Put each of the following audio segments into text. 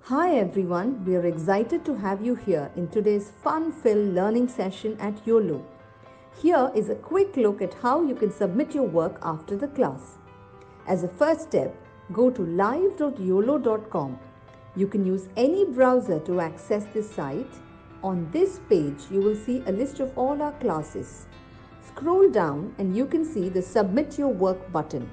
Hi everyone, we are excited to have you here in today's fun-filled learning session at Uolo. Here is a quick look at how you can submit your work after the class. As a first step, go to live.uolo.com. You can use any browser to access this site. On this page, you will see a list of all our classes. Scroll down and you can see the Submit Your Work button.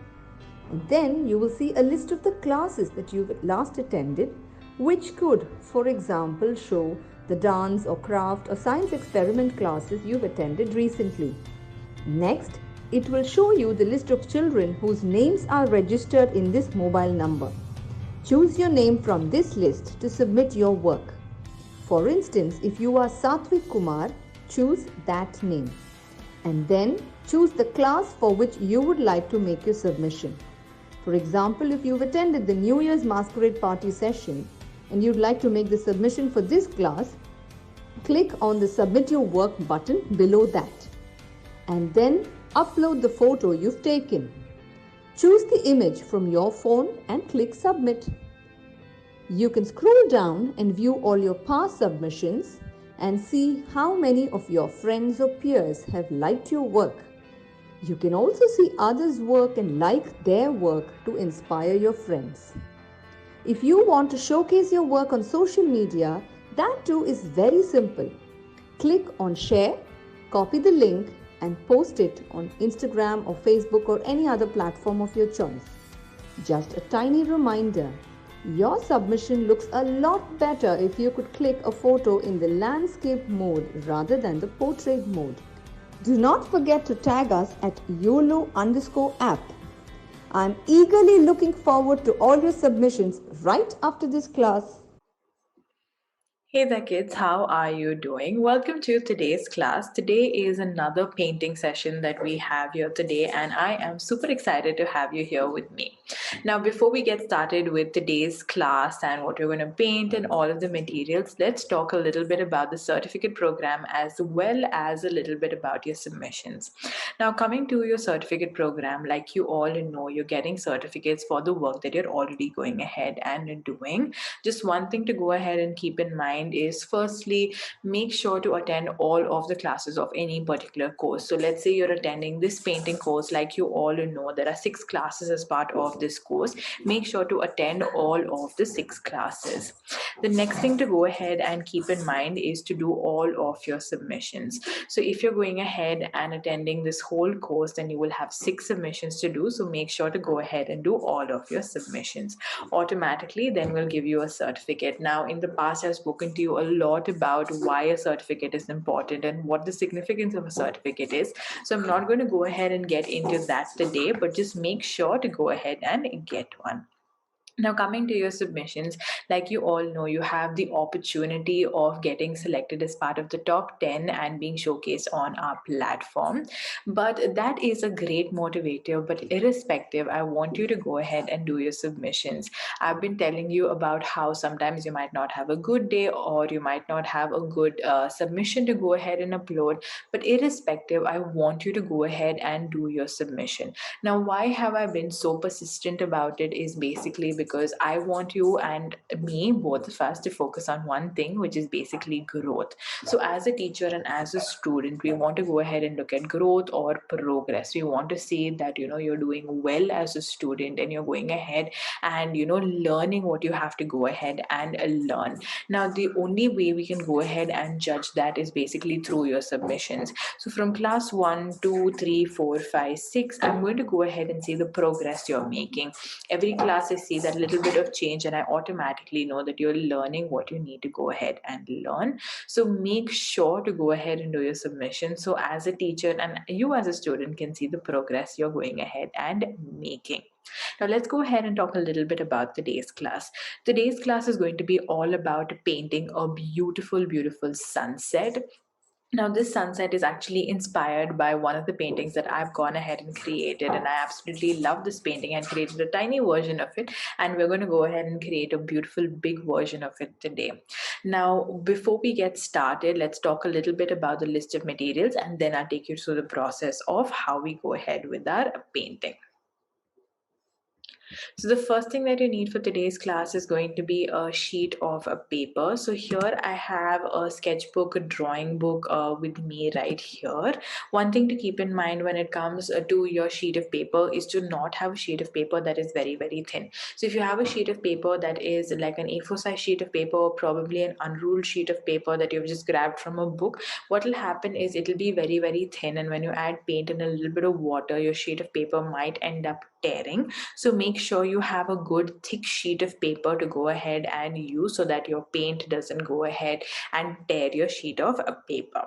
And then you will see a list of the classes that you've last attended, which could, for example, show the dance or craft or science experiment classes you've attended recently. Next, it will show you the list of children whose names are registered in this mobile number. Choose your name from this list to submit your work. For instance, if you are Satvik Kumar, choose that name. And then choose the class for which you would like to make your submission. For example, if you've attended the New Year's Masquerade Party session and you'd like to make the submission for this class, click on the Submit Your Work button below that. And then upload the photo you've taken. Choose the image from your phone and click Submit. You can scroll down and view all your past submissions and see how many of your friends or peers have liked your work. You can also see others' work and like their work to inspire your friends. If you want to showcase your work on social media, that too is very simple. Click on Share, copy the link and post it on Instagram or Facebook or any other platform of your choice. Just a tiny reminder, your submission looks a lot better if you could click a photo in the landscape mode rather than the portrait mode. Do not forget to tag us at YOLO_app. I'm eagerly looking forward to all your submissions right after this class. Hey there, kids, how are you doing? Welcome to today's class. Today is another painting session that we have here today, and I am super excited to have you here with me. Now, before we get started with today's class and what we're going to paint and all of the materials, let's talk a little bit about the certificate program as well as a little bit about your submissions. Now, coming to your certificate program, like you all know, you're getting certificates for the work that you're already going ahead and doing. Just one thing to go ahead and keep in mind is, firstly, make sure to attend all of the classes of any particular course. So let's say you're attending this painting course, like you all know, there are 6 classes as part of this course. Make sure to attend all of the 6 classes. The next thing to go ahead and keep in mind is to do all of your submissions. So if you're going ahead and attending this whole course, then you will have 6 submissions to do. So make sure to go ahead and do all of your submissions. Automatically, then we'll give you a certificate. Now, in the past, I've spoken to you a lot about why a certificate is important and what the significance of a certificate is. So I'm not going to go ahead and get into that today, but just make sure to go ahead and get one. Now, coming to your submissions, like you all know, you have the opportunity of getting selected as part of the top 10 and being showcased on our platform. But that is a great motivator. But irrespective, I want you to go ahead and do your submissions. I've been telling you about how sometimes you might not have a good day or you might not have a good submission to go ahead and upload. But irrespective, I want you to go ahead and do your submission. Now, why have I been so persistent about it is basically because I want you and me, both of us, to focus on one thing, which is basically growth. So as a teacher and as a student, we want to go ahead and look at growth or progress. We want to see that, you're doing well as a student and you're going ahead and, learning what you have to go ahead and learn. Now, the only way we can go ahead and judge that is basically through your submissions. So from class 1, 2, 3, 4, 5, 6, I'm going to go ahead and see the progress you're making. Every class I see that little bit of change and I automatically know that you're learning what you need to go ahead and learn. So make sure to go ahead and do your submission. So as a teacher and you as a student can see the progress you're going ahead and making. Now let's go ahead and talk a little bit about today's class. Today's class is going to be all about painting a beautiful, beautiful sunset. Now, this sunset is actually inspired by one of the paintings that I've gone ahead and created, and I absolutely love this painting and created a tiny version of it. And we're going to go ahead and create a beautiful big version of it today. Now, before we get started, let's talk a little bit about the list of materials, and then I'll take you through the process of how we go ahead with our painting. So the first thing that you need for today's class is going to be a sheet of a paper. So here I have a sketchbook, a drawing book with me right here. One thing to keep in mind when it comes to your sheet of paper is to not have a sheet of paper that is very, very thin. So if you have a sheet of paper that is like an A4 size sheet of paper, or probably an unruled sheet of paper that you've just grabbed from a book, what will happen is it'll be very, very thin. And when you add paint and a little bit of water, your sheet of paper might end up tearing. So make sure you have a good thick sheet of paper to go ahead and use so that your paint doesn't go ahead and tear your sheet of paper.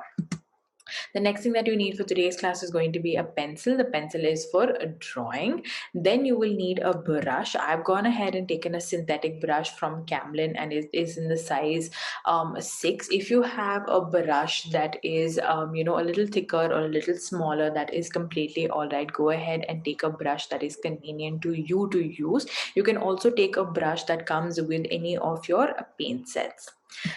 The next thing that you need for today's class is going to be a pencil. The pencil is for drawing. Then you will need a brush. I've gone ahead and taken a synthetic brush from Camlin, and it is in the size 6. If you have a brush that is a little thicker or a little smaller, that is completely all right. Go ahead and take a brush that is convenient to you to use. You can also take a brush that comes with any of your paint sets.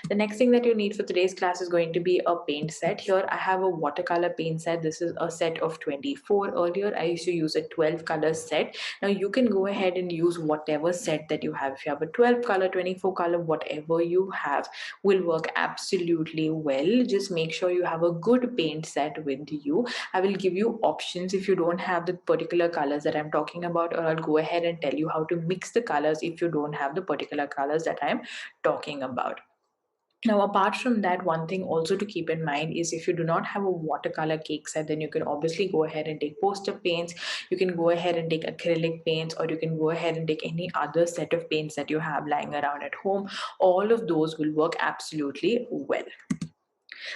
The next thing that you need for today's class is going to be a paint set. Here I have a watercolor paint set. This is a set of 24. Earlier I used to use a 12 color set. Now you can go ahead and use whatever set that you have. If you have a 12 color, 24 color, whatever you have will work absolutely well. Just make sure you have a good paint set with you. I will give you options if you don't have the particular colors that I'm talking about, or I'll go ahead and tell you how to mix the colors if you don't have the particular colors that I'm talking about. Now, apart from that, one thing also to keep in mind is if you do not have a watercolor cake set, then you can obviously go ahead and take poster paints, you can go ahead and take acrylic paints, or you can go ahead and take any other set of paints that you have lying around at home. All of those will work absolutely well.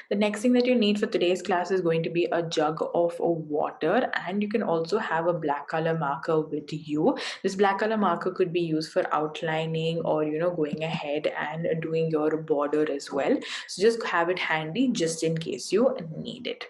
The next thing that you need for today's class is going to be a jug of water, and you can also have a black color marker with you. This black color marker could be used for outlining or going ahead and doing your border as well. So just have it handy just in case you need it.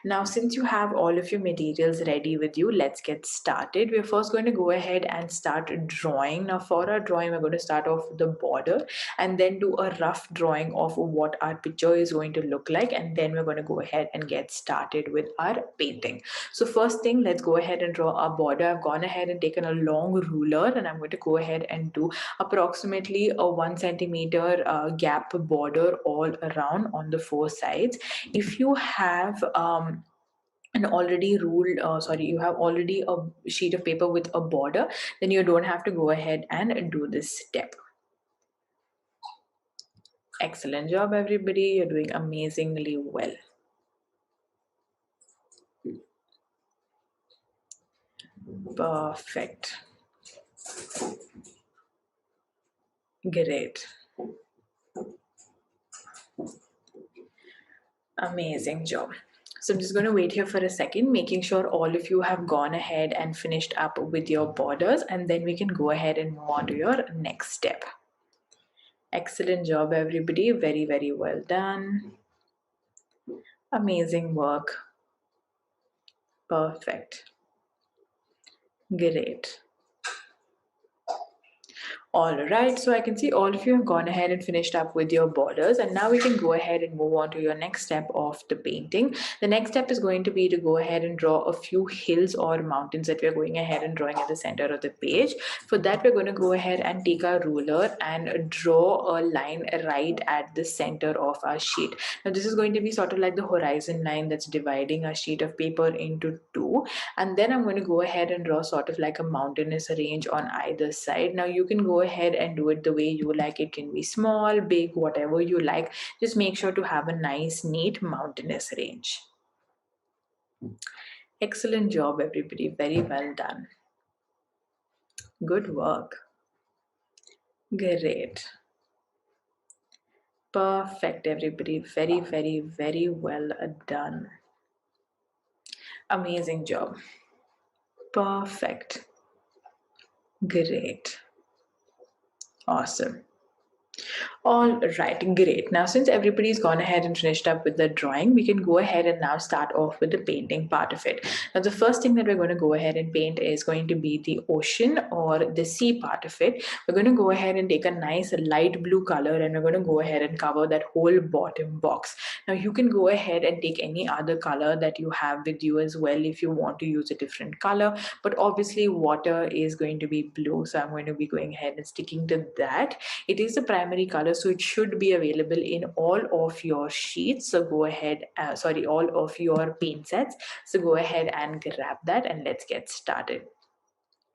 Now, since you have all of your materials ready with you, let's get started. We're first going to go ahead and start drawing. Now, for our drawing, we're going to start off with the border and then do a rough drawing of what our picture is going to look like. And then we're going to go ahead and get started with our painting. So first thing, let's go ahead and draw our border. I've gone ahead and taken a long ruler, and I'm going to go ahead and do approximately a 1 centimeter gap border all around on the 4 sides. If you have an already ruled you have already a sheet of paper with a border, then you don't have to go ahead and do this step. Excellent job, everybody. You're doing amazingly well. Perfect. Great. Amazing job. So I'm just going to wait here for a second, making sure all of you have gone ahead and finished up with your borders, and then we can go ahead and move on to your next step. Excellent job, everybody. Very, very well done. Amazing work. Perfect. Great. All right, so I can see all of you have gone ahead and finished up with your borders, and now we can go ahead and move on to your next step of the painting. The next step is going to be to go ahead and draw a few hills or mountains that we're going ahead and drawing at the center of the page. For that, we're going to go ahead and take our ruler and draw a line right at the center of our sheet. Now, this is going to be sort of like the horizon line that's dividing our sheet of paper into two, and then I'm going to go ahead and draw sort of like a mountainous range on either side. Now, you can go ahead and do it the way you like. It can be small, big, whatever you like. Just make sure to have a nice, neat mountainous range. Excellent job, everybody. Very well done. Good work. Great. Perfect, everybody. Very, very, very well done. Amazing job. Perfect. Great. Awesome. All right, great. Now, since everybody's gone ahead and finished up with the drawing, we can go ahead and now start off with the painting part of it. Now, the first thing that we're going to go ahead and paint is going to be the ocean or the sea part of it. We're going to go ahead and take a nice light blue color and we're going to go ahead and cover that whole bottom box. Now, you can go ahead and take any other color that you have with you as well if you want to use a different color, but obviously water is going to be blue, so I'm going to be going ahead and sticking to that. It is the primary color, so it should be available in all of your sheets. So go ahead, all of your paint sets. So go ahead and grab that and let's get started.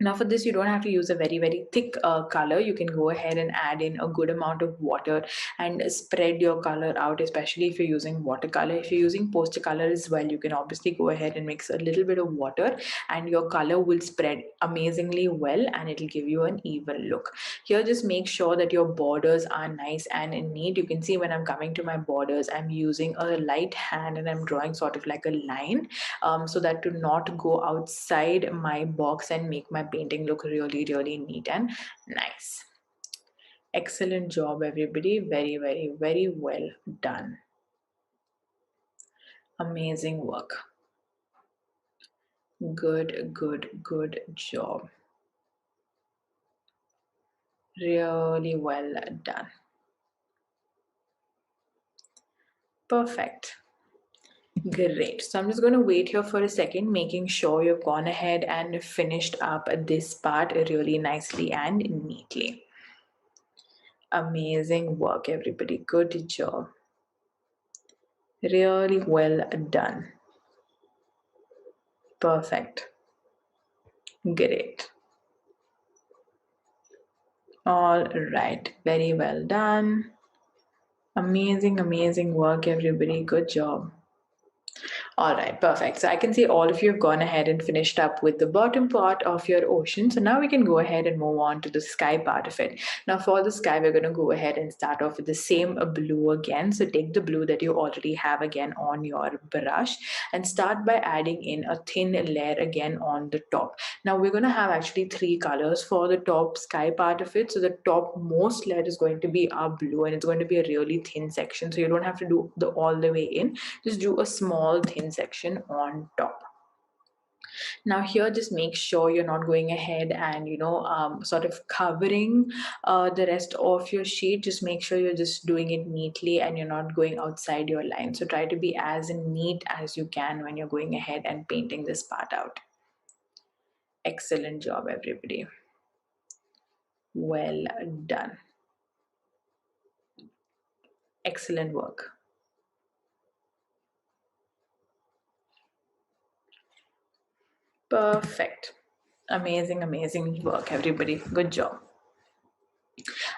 Now for this, you don't have to use a very thick color. You can go ahead and add in a good amount of water and spread your color out, especially if you're using watercolor. If you're using poster color as well, you can obviously go ahead and mix a little bit of water and your color will spread amazingly well and it'll give you an even look. Here, just make sure that your borders are nice and neat. You can see when I'm coming to my borders, I'm using a light hand and I'm drawing sort of like a line, so that to not go outside my box and make my painting look really neat and nice. Excellent job, everybody. Very well done. Amazing work. Good job. Really well done. Perfect. Great. So I'm just going to wait here for a second, making sure you've gone ahead and finished up this part really nicely and neatly. Amazing work, everybody. Good job. Really well done. Perfect. Great. All right. Very well done. Amazing work, everybody. Good job. All right, perfect. So I can see all of you have gone ahead and finished up with the bottom part of your ocean. So now we can go ahead and move on to the sky part of it. Now for the sky, we're going to go ahead and start off with the same blue again. So take the blue that you already have again on your brush and start by adding in a thin layer again on the top. Now we're going to have actually three colors for the top sky part of it. So the top most layer is going to be our blue and it's going to be a really thin section. So you don't have to do the all the way in. Just do a small thin section on top. Now here, just make sure you're not going ahead and sort of covering the rest of your sheet. Just make sure you're just doing it neatly and you're not going outside your line. So try to be as neat as you can when you're going ahead and painting this part out. Excellent job, everybody. Well done. Excellent work. Perfect. Amazing work, everybody. Good job.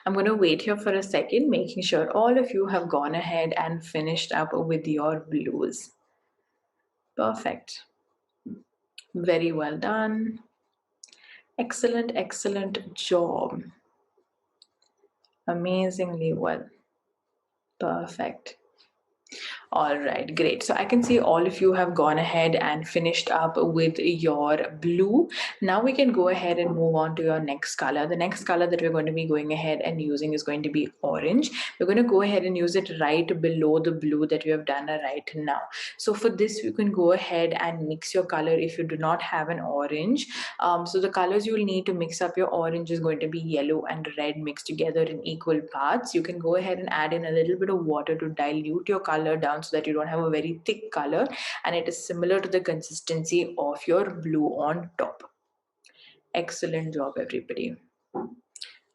I'm going to wait here for a second, making sure all of you have gone ahead and finished up with your blues. Perfect. Very well done. Excellent job. Amazingly well. Perfect. All right, great. So I can see all of you have gone ahead and finished up with your blue. Now we can go ahead and move on to your next color. The next color that we're going to be going ahead and using is going to be orange. We're going to go ahead and use it right below the blue that we have done right now. So for this, you can go ahead and mix your color if you do not have an orange. So the colors you will need to mix up your orange is going to be yellow and red mixed together in equal parts. You can go ahead and add in a little bit of water to dilute your color down so that you don't have a very thick color and it is similar to the consistency of your blue on top. Excellent job, everybody.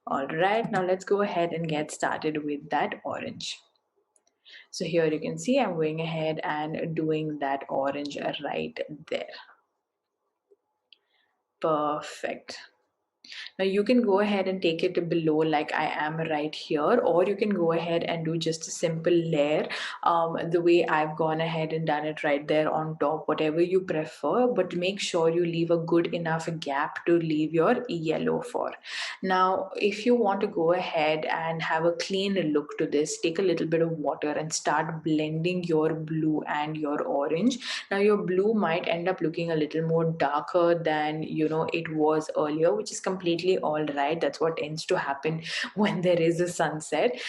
All right, now let's go ahead and get started with that orange. So here you can see I'm going ahead and doing that orange right there. Perfect. Now you can go ahead and take it below like I am right here, or you can go ahead and do just a simple layer the way I've gone ahead and done it right there on top, whatever you prefer, but make sure you leave a good enough gap to leave your yellow for. Now if you want to go ahead and have a clean look to this, take a little bit of water and start blending your blue and your orange. Now your blue might end up looking a little more darker than it was earlier, which is completely completely all right. That's what tends to happen when there is a sunset.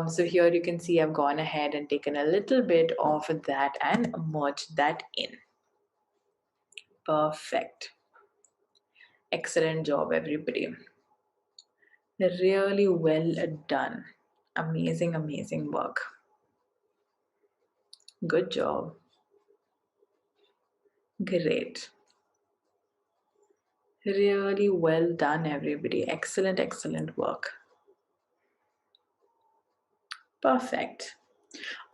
So here you can see I've gone ahead and taken a little bit of that and merged that in. Perfect. Excellent job, everybody. Really well done. Amazing, amazing work. Good job. Great. Really well done, everybody. Excellent, excellent work. Perfect.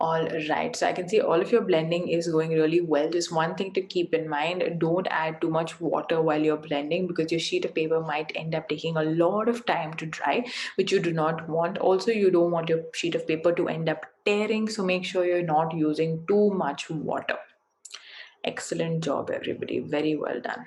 All right, so I can see all of your blending is going really well. Just one thing to keep in mind, don't add too much water while you're blending because your sheet of paper might end up taking a lot of time to dry, which you do not want. Also, you don't want your sheet of paper to end up tearing, so make sure you're not using too much water. Excellent job, everybody. Very well done.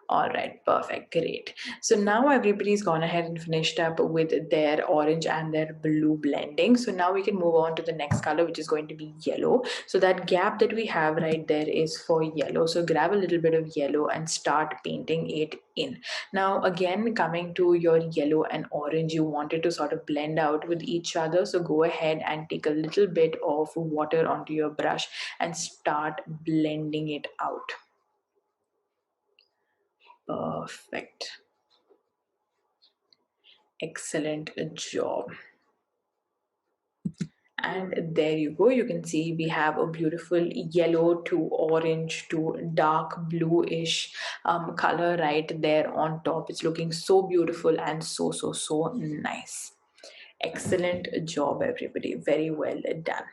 All right, perfect, great. So now everybody's gone ahead and finished up with their orange and their blue blending. So now we can move on to the next color, which is going to be yellow. So that gap that we have right there is for yellow. So grab a little bit of yellow and start painting it in. Now again, coming to your yellow and orange, you wanted to sort of blend out with each other. So go ahead and take a little bit of water onto your brush and start blending it out. Perfect. Excellent job. And there you go. You can see we have a beautiful yellow to orange to dark bluish color right there on top. It's looking so beautiful and so nice. Excellent job, everybody. Very well done.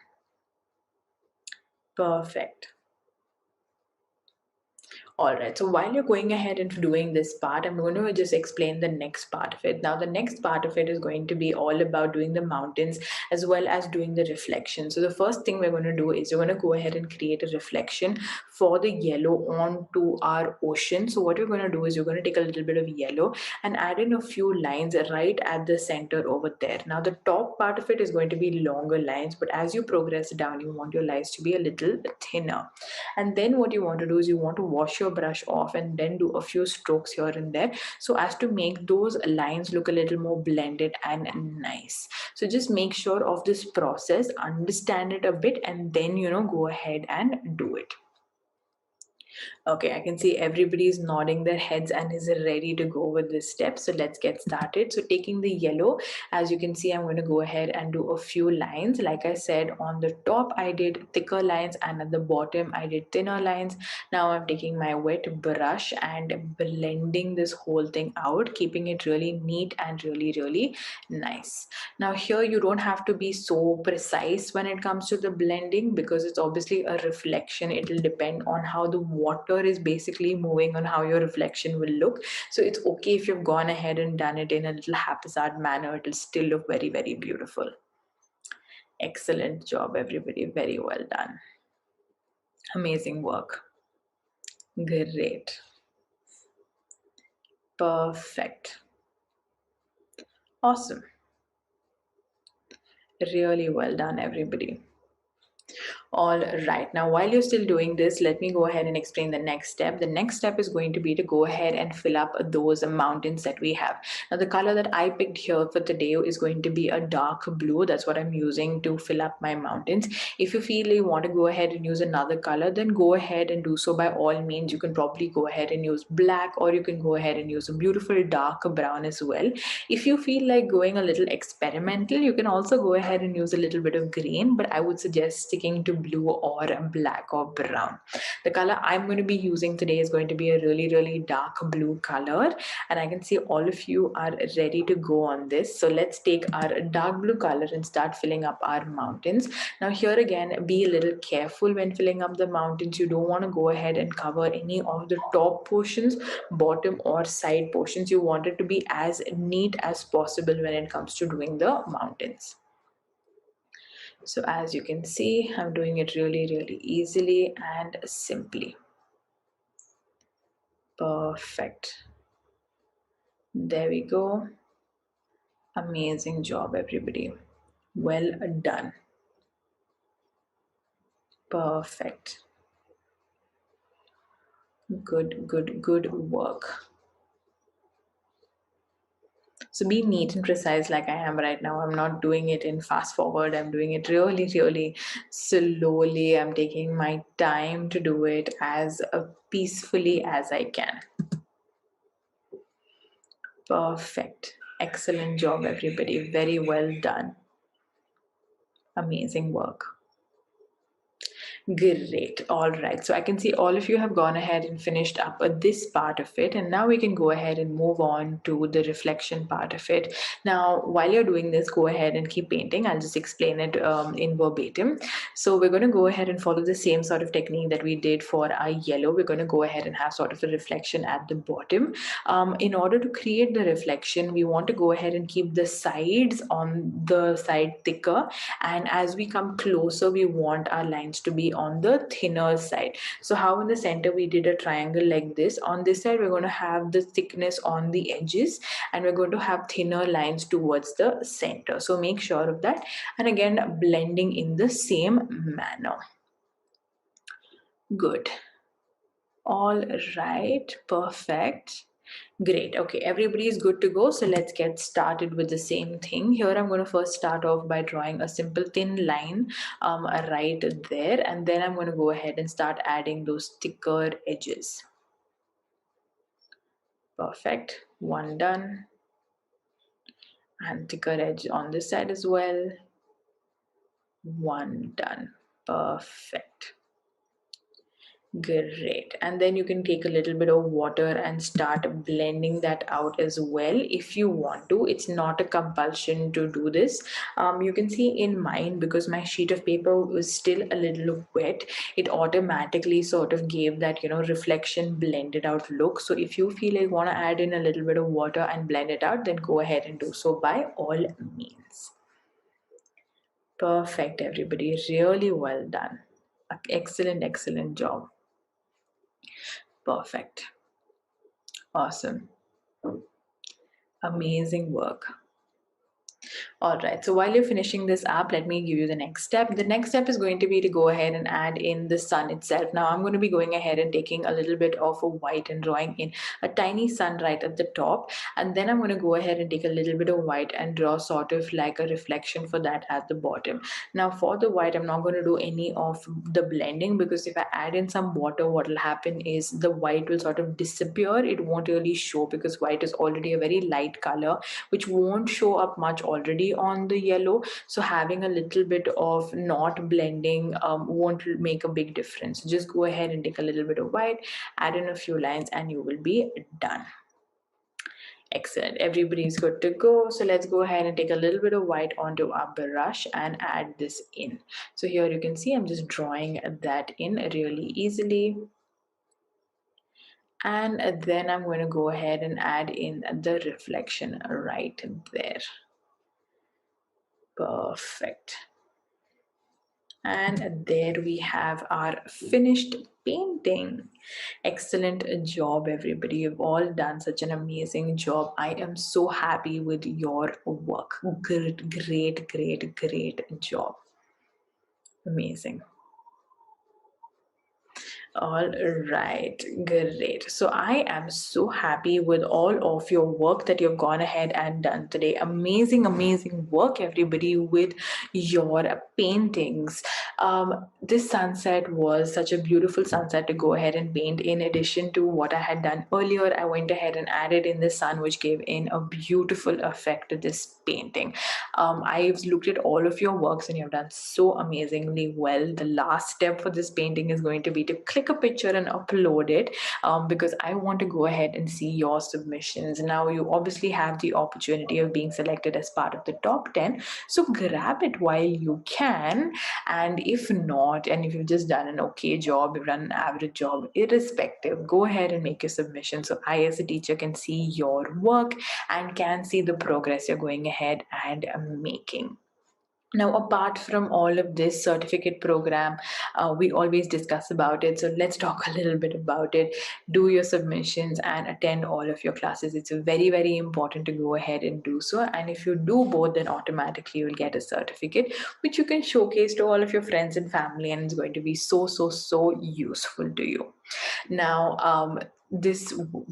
Perfect. All right, so while you're going ahead and doing this part, I'm going to just explain the next part of it. Now, the next part of it is going to be all about doing the mountains as well as doing the reflection. So the first thing we're going to do is we're going to go ahead and create a reflection for the yellow onto our ocean. So what we're going to do is you're going to take a little bit of yellow and add in a few lines right at the center over there. Now, the top part of it is going to be longer lines, but as you progress down, you want your lines to be a little thinner. And then what you want to do is you want to wash your brush off and then do a few strokes here and there so as to make those lines look a little more blended and nice. So just make sure of this process, understand it a bit, and then go ahead and do it. Okay, I can see everybody's nodding their heads and is ready to go with this step. So let's get started. So taking the yellow, as you can see, I'm going to go ahead and do a few lines. Like I said, on the top, I did thicker lines and at the bottom, I did thinner lines. Now I'm taking my wet brush and blending this whole thing out, keeping it really neat and really nice. Now here, you don't have to be so precise when it comes to the blending because it's obviously a reflection. It will depend on how the water is basically moving on how your reflection will look. So it's okay if you've gone ahead and done it in a little haphazard manner. It'll still look very beautiful. Excellent job, everybody. Very well done. Amazing work. Great. Perfect. Awesome. Really well done, everybody. All right, now while you're still doing this, let me go ahead and explain the next step. The next step is going to be to go ahead and fill up those mountains that we have. Now the color that I picked here for today is going to be a dark blue. That's what I'm using to fill up my mountains. If you feel you want to go ahead and use another color, then go ahead and do so by all means. You can probably go ahead and use black, or you can go ahead and use a beautiful dark brown as well. If you feel like going a little experimental, you can also go ahead and use a little bit of green, but I would suggest sticking to blue or black or brown. The color I'm going to be using today is going to be a really dark blue color, and I can see all of you are ready to go on this. So let's take our dark blue color and start filling up our mountains. Now here again, be a little careful when filling up the mountains. You don't want to go ahead and cover any of the top portions, bottom or side portions. You want it to be as neat as possible when it comes to doing the mountains. So as you can see, I'm doing it really easily and simply. Perfect. There we go. Amazing job, everybody. Well done. Perfect. Good work. So be neat and precise like I am right now. I'm not doing it in fast forward. I'm doing it really, really slowly. I'm taking my time to do it as peacefully as I can. Perfect. Excellent job, everybody. Very well done. Amazing work. Great. All right. So I can see all of you have gone ahead and finished up this part of it. And now we can go ahead and move on to the reflection part of it. Now, while you're doing this, go ahead and keep painting. I'll just explain it in verbatim. So we're going to go ahead and follow the same sort of technique that we did for our yellow. We're going to go ahead and have sort of a reflection at the bottom. In order to create the reflection, we want to go ahead and keep the sides on the side thicker. And as we come closer, we want our lines to be on the thinner side. So how in the center we did a triangle like this, on this side we're going to have the thickness on the edges, and we're going to have thinner lines towards the center. So make sure of that, and again blending in the same manner. Good. All right, perfect. Great. Okay, everybody is good to go. So let's get started with the same thing. Here I'm going to first start off by drawing a simple thin line right there, and then I'm going to go ahead and start adding those thicker edges. Perfect. One done. And thicker edge on this side as well. One done. Perfect. Great. And then you can take a little bit of water and start blending that out as well if you want to. It's not a compulsion to do this. You can see in mine, because my sheet of paper was still a little wet, it automatically sort of gave that, reflection blended out look. So if you feel like you want to add in a little bit of water and blend it out, then go ahead and do so by all means. Perfect, everybody. Really well done. Excellent, excellent job. Perfect. Awesome. Amazing work. All right, so while you're finishing this up, let me give you the next step. The next step is going to be to go ahead and add in the sun itself. Now I'm going to be going ahead and taking a little bit of a white and drawing in a tiny sun right at the top. And then I'm going to go ahead and take a little bit of white and draw sort of like a reflection for that at the bottom. Now for the white, I'm not going to do any of the blending, because if I add in some water, what will happen is the white will sort of disappear. It won't really show, because white is already a very light color, which won't show up much already on the yellow. So having a little bit of not blending won't make a big difference. Just go ahead and take a little bit of white, add in a few lines, and you will be done. Excellent. Everybody's good to go. So let's go ahead and take a little bit of white onto our brush and add this in. So here you can see I'm just drawing that in really easily. And then I'm going to go ahead and add in the reflection right there. Perfect. And there we have our finished painting. Excellent job, everybody. You've all done such an amazing job. I am so happy with your work. Great, great, great, great job. Amazing. All right, great. So I am so happy with all of your work that you've gone ahead and done today. Amazing, amazing work, everybody, with your paintings. This sunset was such a beautiful sunset to go ahead and paint. In addition to what I had done earlier, I went ahead and added in the sun, which gave in a beautiful effect to this painting. I've looked at all of your works and you've done so amazingly well. The last step for this painting is going to be to click a picture and upload it, because I want to go ahead and see your submissions. Now you obviously have the opportunity of being selected as part of the top 10, so grab it while you can. And if not, and if you've just done an okay job, you've done an average job, irrespective, go ahead and make your submission so I as a teacher can see your work and can see the progress you're going ahead and making. Now, apart from all of this certificate program, we always discuss about it. So let's talk a little bit about it. Do your submissions and attend all of your classes. It's very, very important to go ahead and do so. And if you do both, then automatically you'll get a certificate, which you can showcase to all of your friends and family. And it's going to be so, so, so useful to you. Now,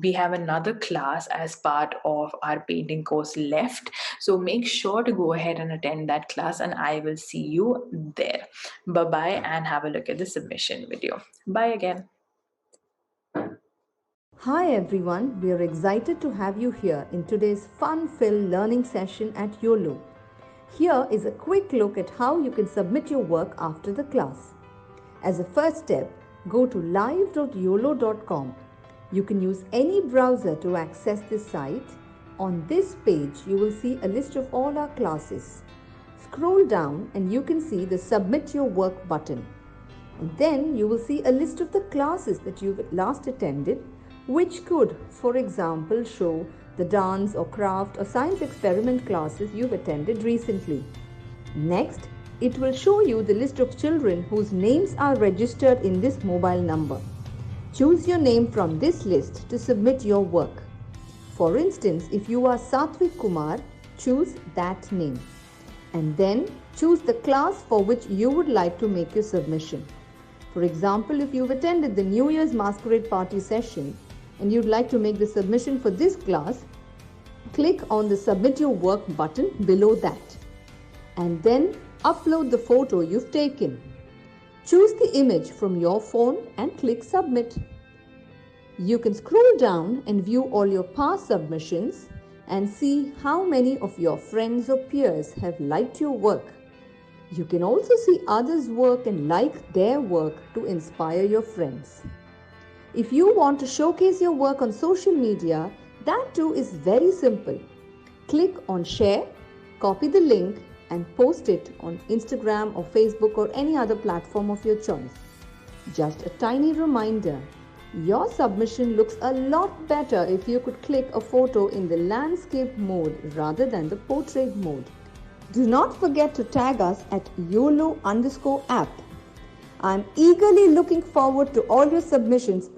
we have another class as part of our painting course left, so make sure to go ahead and attend that class, and I will see you there. Bye bye, and have a look at the submission video. Bye again. Hi everyone, we are excited to have you here in today's fun-filled learning session at Uolo. Here is a quick look at how you can submit your work after the class. As a first step, go to live.uolo.com. You can use any browser to access this site. On this page, you will see a list of all our classes. Scroll down and you can see the Submit Your Work button. And then you will see a list of the classes that you've last attended, which could, for example, show the dance or craft or science experiment classes you've attended recently. Next, it will show you the list of children whose names are registered in this mobile number. Choose your name from this list to submit your work. For instance, if you are Satvik Kumar, choose that name. And then choose the class for which you would like to make your submission. For example, if you've attended the New Year's Masquerade Party session and you'd like to make the submission for this class, click on the Submit Your Work button below that. And then upload the photo you've taken. Choose the image from your phone and click Submit. You can scroll down and view all your past submissions and see how many of your friends or peers have liked your work. You can also see others' work and like their work to inspire your friends. If you want to showcase your work on social media, that too is very simple. Click on Share, copy the link and post it on Instagram or Facebook or any other platform of your choice. Just a tiny reminder, your submission looks a lot better if you could click a photo in the landscape mode rather than the portrait mode. Do not forget to tag us at YOLO_app. I'm eagerly looking forward to all your submissions.